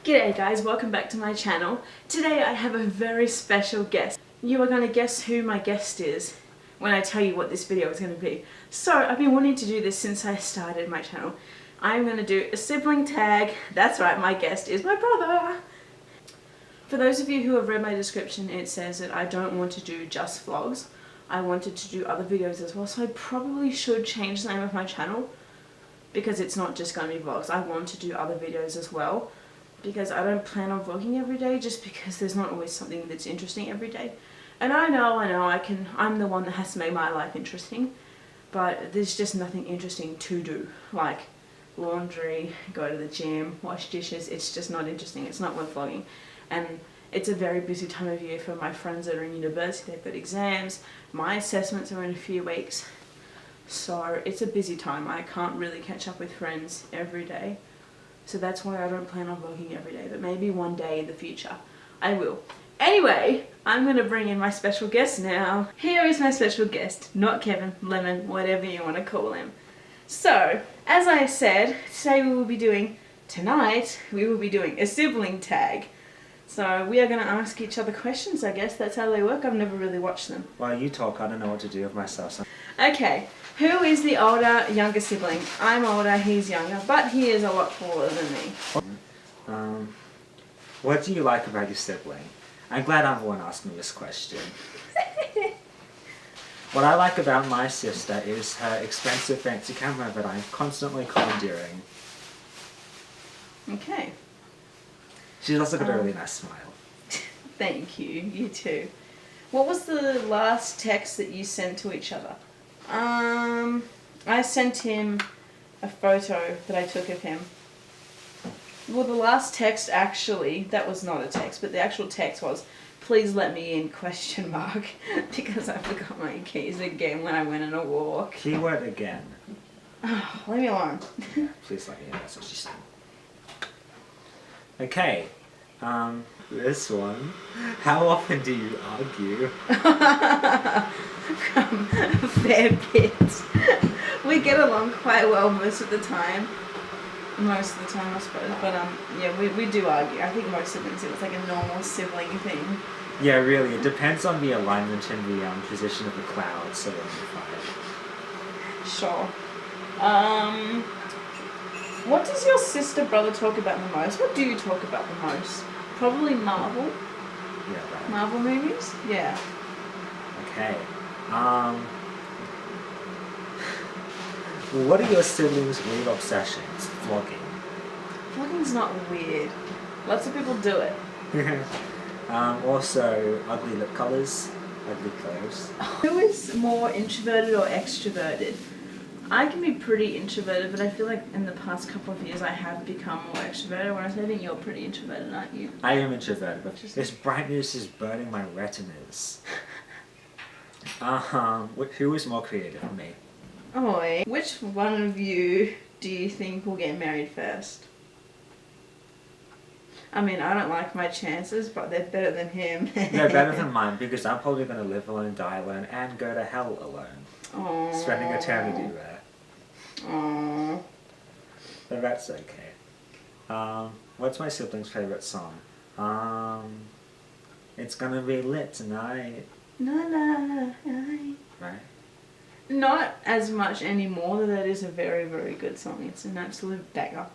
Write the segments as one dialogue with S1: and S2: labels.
S1: G'day guys, welcome back to my channel. Today I have a very special guest. You are going to guess who my guest is when I tell you what this video is going to be. So I've been wanting to do this since I started my channel. I'm going to do a sibling tag. That's right, my guest is my brother. For those of you who have read my description, it says that I don't want to do just vlogs. I wanted to do other videos as well, so I probably should change the name of my channel because it's not just going to be vlogs. I want to do other videos as well because I don't plan on vlogging every day just because there's not always something that's interesting every day. And I know, I'm the one that has to make my life interesting, but there's just nothing interesting to do, like laundry, go to the gym, wash dishes. It's just not interesting. It's not worth vlogging. And it's a very busy time of year for my friends that are in university. They've got exams, my assessments are in a few weeks, so it's a busy time. I can't really catch up with friends every day, so that's why I don't plan on vlogging every day, but maybe one day in the future I will. Anyway, I'm going to bring in my special guest now. Here is my special guest, not Kevin, Lemon, whatever you want to call him. So, as I said, tonight we will be doing a sibling tag. So we are going to ask each other questions, I guess. That's how they work. I've never really watched them.
S2: While you talk, I don't know what to do with myself. So.
S1: Okay, who is the older, younger sibling? I'm older, he's younger, but he is a lot taller than me.
S2: What do you like about your sibling? I'm glad I'm the one asking this question. What I like about my sister is her expensive fancy camera that I'm constantly commandeering.
S1: Okay.
S2: She's also got a really nice smile.
S1: Thank you, you too. What was the last text that you sent to each other? I sent him a photo that I took of him. Well, the last text actually, that was not a text, but the actual text was, "Please let me in, ?" because I forgot my keys again when I went on a walk.
S2: Keyword again.
S1: Oh, leave me alone.
S2: Please let me in, that's what she said. Okay, this one. How often do you argue?
S1: A fair bit. We get along quite well most of the time. Most of the time, I suppose. But yeah, we do argue. I think most siblings, it's like a normal sibling thing.
S2: Yeah, really. It depends on the alignment and the position of the clouds, so it'll be fine.
S1: Sure. What does your sister brother talk about the most? What do you talk about the most? Probably Marvel.
S2: Yeah, right.
S1: Marvel movies? Yeah.
S2: Okay. What are your siblings' weird obsessions? Vlogging.
S1: Vlogging's not weird. Lots of people do it.
S2: Also, ugly lip colours, ugly clothes.
S1: Who is more introverted or extroverted? I can be pretty introverted, but I feel like in the past couple of years I have become more extroverted, whereas I think you're pretty introverted, aren't you?
S2: I am introverted, but this brightness is burning my retinas. Who is more creative? Me.
S1: Oh, which one of you do you think will get married first? I mean, I don't like my chances, but they're better than him.
S2: They're better than mine because I'm probably going to live alone, die alone, and go to hell alone.
S1: Aww.
S2: Spending eternity there.
S1: Aww.
S2: But that's okay. What's my sibling's favourite song? It's gonna be lit tonight. Right?
S1: Not as much anymore, though that is a very, very good song. It's an absolute banger.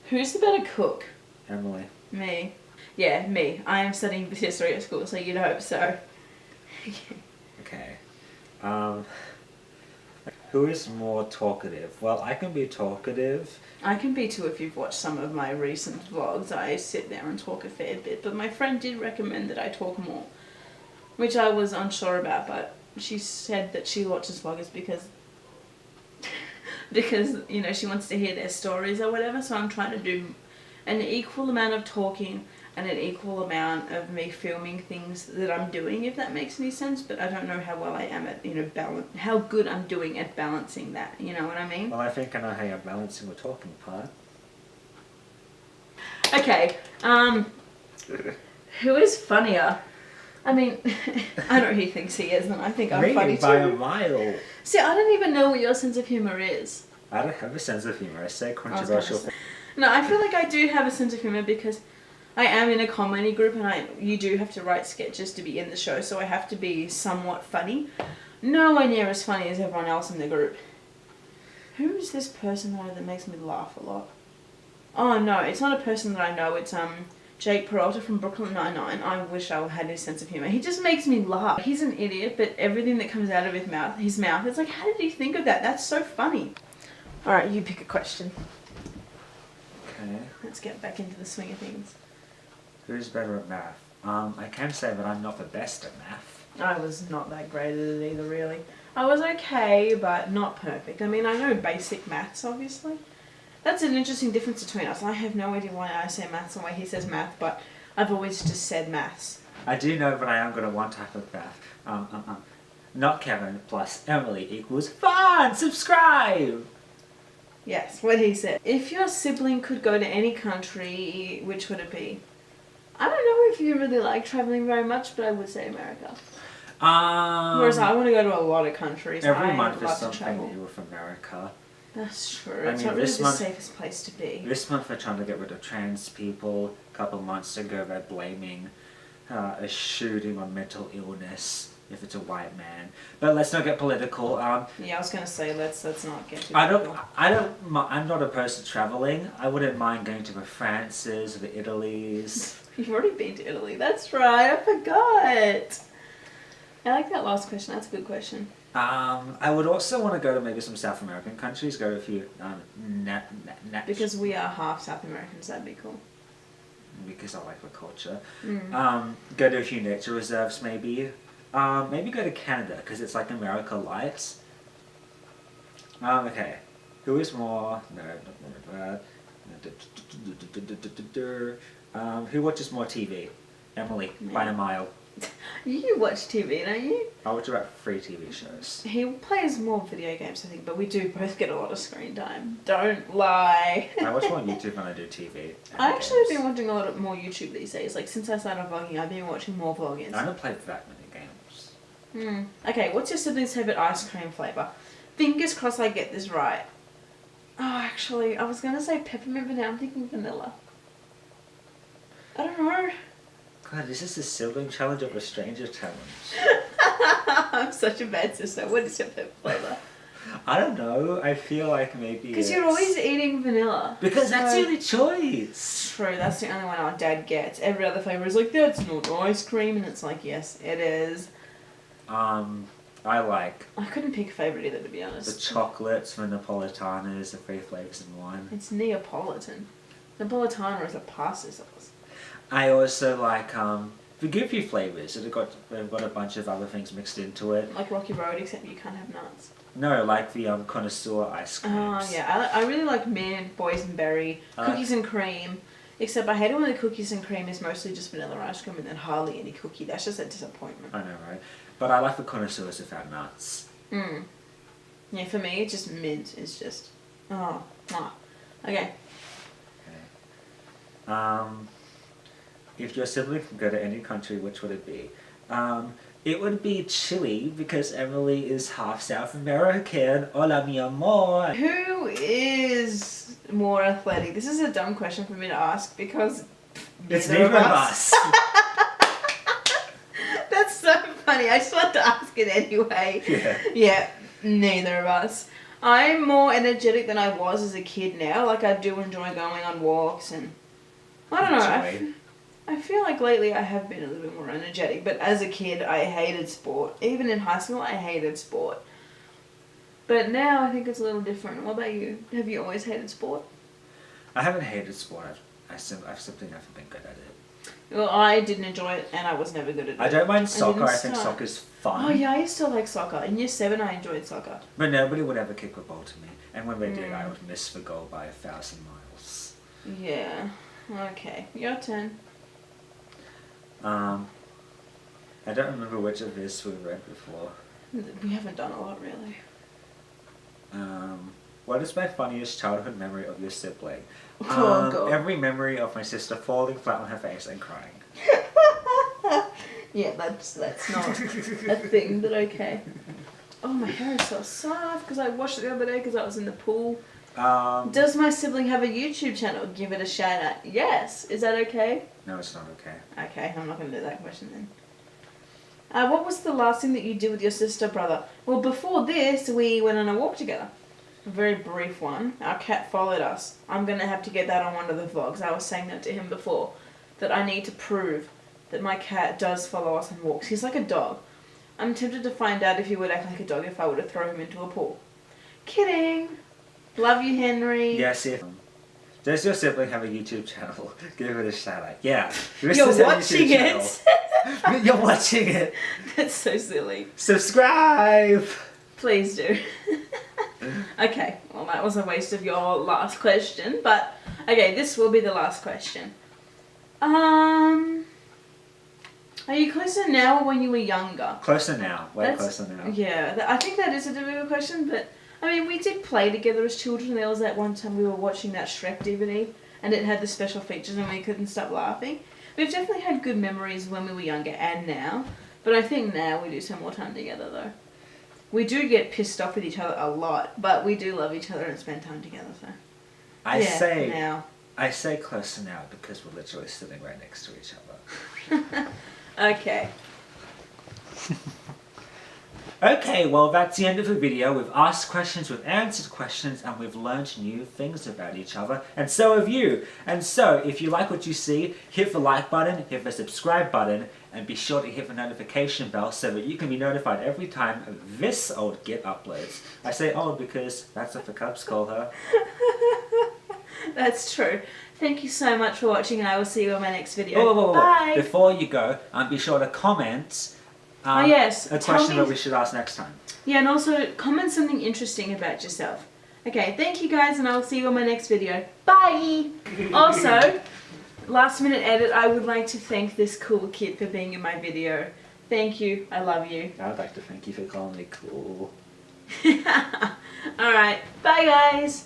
S1: Who's the better cook?
S2: Emily.
S1: Me. Yeah, me. I am studying history at school, so you'd hope so.
S2: Okay. Who is more talkative? Well, I can be talkative.
S1: I can be too if you've watched some of my recent vlogs. I sit there and talk a fair bit, but my friend did recommend that I talk more, which I was unsure about, but she said that she watches vloggers because you know, she wants to hear their stories or whatever, so I'm trying to do an equal amount of talking and an equal amount of me filming things that I'm doing, if that makes any sense, but I don't know how well I am at, you know, how good I'm doing at balancing that, you know what I mean?
S2: Well, I think I know how you're balancing the talking part.
S1: Okay, who is funnier? I mean, I know he thinks he is, and I think I'm funny too.
S2: by a mile.
S1: See, I don't even know what your sense of humour is.
S2: I don't have a sense of humour. I say controversial things.
S1: No, I feel like I do have a sense of humor because I am in a comedy group and you do have to write sketches to be in the show, so I have to be somewhat funny. Nowhere near as funny as everyone else in the group. Who is this person that makes me laugh a lot? Oh no, it's not a person that I know, it's Jake Peralta from Brooklyn Nine-Nine. I wish I had his sense of humor. He just makes me laugh. He's an idiot, but everything that comes out of his mouth, it's like, how did he think of that? That's so funny. Alright, you pick a question.
S2: Okay.
S1: Let's get back into the swing of things.
S2: Who's better at math? I can say that I'm not the best at math.
S1: I was not that great at it either, really. I was okay, but not perfect. I mean, I know basic maths, obviously. That's an interesting difference between us. I have no idea why I say maths the way he says math, but I've always just said maths.
S2: I do know that I am good at one type of math. Not Kevin plus Emily equals fun! Subscribe!
S1: Yes, what he said. If your sibling could go to any country, which would it be? I don't know if you really like traveling very much, but I would say America. Whereas I want to go to a lot of countries.
S2: Every
S1: I
S2: month is
S1: love to
S2: something
S1: travel.
S2: new with America.
S1: That's true.
S2: I
S1: It's
S2: mean,
S1: not really
S2: this
S1: the
S2: month-
S1: safest place to be.
S2: This month we're trying to get rid of trans people. A couple months ago they're blaming a shooting on mental illness if it's a white man. But let's not get political.
S1: Yeah, I was gonna say let's not get too.
S2: I'm not opposed to traveling. I wouldn't mind going to the Frances or the Italies.
S1: You've already been to Italy. That's right. I forgot. I like that last question. That's a good question.
S2: I would also want to go to maybe some South American countries. Go to a few
S1: Because we are half South Americans. That'd be cool.
S2: because I like the culture.
S1: Mm.
S2: Go to a few nature reserves maybe. Maybe go to Canada because it's like America Lights. Okay. Who is more? No, not that. Who watches more TV? Emily, by a mile.
S1: You watch TV, don't you?
S2: I watch about 3 TV shows.
S1: He plays more video games, I think, but we do both get a lot of screen time. Don't lie.
S2: I watch more YouTube than I do TV.
S1: I actually have been watching a lot more YouTube these days. Like, since I started vlogging, I've been watching more vloggers.
S2: I don't play that many games.
S1: Okay, what's your sibling's favourite ice cream flavour? Fingers crossed I get this right. Oh, actually, I was going to say peppermint, but now I'm thinking vanilla. I don't know.
S2: God, this is the sibling challenge of a stranger challenge.
S1: I'm such a bad sister. What is your favourite flavour?
S2: I don't know. I feel like maybe
S1: Because you're always eating vanilla.
S2: Because that's
S1: So-
S2: the only choice.
S1: True, that's the only one our dad gets. Every other flavour is like, that's not ice cream, and it's like, yes, it is.
S2: I like
S1: I couldn't pick a favourite either, to be
S2: the
S1: honest.
S2: chocolates, the Napolitanas, the 3 flavours in one.
S1: It's Neapolitan. Napolitana is a pasta sauce.
S2: I also like the goofy flavours. They've got a bunch of other things mixed into it.
S1: Like Rocky Road, except you can't have nuts.
S2: No, like the connoisseur ice creams.
S1: Oh, yeah. I really like mint, boysenberry, cookies and cream. Except I hate it when the cookies and cream is mostly just vanilla ice cream and then hardly any cookie. That's just a disappointment.
S2: I know, right? But I like the connoisseurs without nuts.
S1: Yeah, for me, it's just mint. It's just... Oh, mwah. Okay.
S2: If your sibling could go to any country, which would it be? It would be Chile because Emily is half South American. Hola, mi amor.
S1: Who is more athletic? This is a dumb question for me to ask because
S2: It's
S1: neither
S2: neither of us.
S1: That's so funny. I just want to ask it anyway.
S2: Yeah.
S1: Yeah, neither of us. I'm more energetic than I was as a kid now. Like, I do enjoy going on walks and... I don't know. I feel like lately I have been a little bit more energetic, but as a kid I hated sport. Even in high school I hated sport. But now I think it's a little different. What about you? Have you always hated sport?
S2: I haven't hated sport. I've simply never been good at it.
S1: Well, I didn't enjoy it and I was never good at it.
S2: I don't mind soccer.
S1: didn't
S2: I think
S1: start.
S2: soccer's fun.
S1: Oh yeah, I used to like soccer. In year 7 I enjoyed soccer.
S2: But nobody would ever kick a ball to me. And when they did, I would miss the goal by 1,000 miles.
S1: Yeah. Okay. Your turn.
S2: I don't remember which of this we've read before.
S1: We haven't done a lot really.
S2: What is my funniest childhood memory of your sibling?
S1: Oh, God.
S2: Every memory of my sister falling flat on her face and crying.
S1: Yeah, that's not a thing, but okay. Oh, my hair is so soft because I washed it the other day because I was in the pool. Does my sibling have a YouTube channel? Give it a shout out. Yes. Is that okay?
S2: No, it's not okay.
S1: Okay, I'm not going to do that question then. What was the last thing that you did with your sister, brother? Well, before this, we went on a walk together. A very brief one. Our cat followed us. I'm going to have to get that on one of the vlogs. I was saying that to him before. That I need to prove that my cat does follow us on walks. He's like a dog. I'm tempted to find out if he would act like a dog if I were to throw him into a pool. Kidding. Love you, Henry.
S2: Yes, if. Does your sibling have a YouTube channel? Give it a shout out. Yeah.
S1: You're watching it.
S2: You're watching it.
S1: That's so silly.
S2: Subscribe.
S1: Please do. Okay, well that was a waste of your last question, but okay, this will be the last question. Are you closer now or when you were younger?
S2: Closer now. Way closer now.
S1: Yeah, I think that is a difficult question, but I mean, we did play together as children. There was that one time we were watching that Shrek DVD, and it had the special features and we couldn't stop laughing. We've definitely had good memories when we were younger and now, but I think now we do spend more time together though. We do get pissed off with each other a lot, but we do love each other and spend time together, so.
S2: I say
S1: closer
S2: now because we're literally sitting right next to each other.
S1: Okay.
S2: Okay, well that's the end of the video. We've asked questions, we've answered questions, and we've learned new things about each other, and so have you. And so, if you like what you see, hit the like button, hit the subscribe button, and be sure to hit the notification bell so that you can be notified every time this old git uploads. I say old because that's what the Cubs call her.
S1: That's true. Thank you so much for watching, and I will see you in my next video.
S2: Whoa.
S1: Bye!
S2: Before you go, be sure to comment
S1: yes,
S2: a question that we should ask next time.
S1: Yeah, and also comment something interesting about yourself. Okay, thank you guys, and I will see you in my next video. Bye! Also, last minute edit, I would like to thank this cool kid for being in my video. Thank you, I love you.
S2: I would like to thank you for calling me cool.
S1: Alright, bye guys!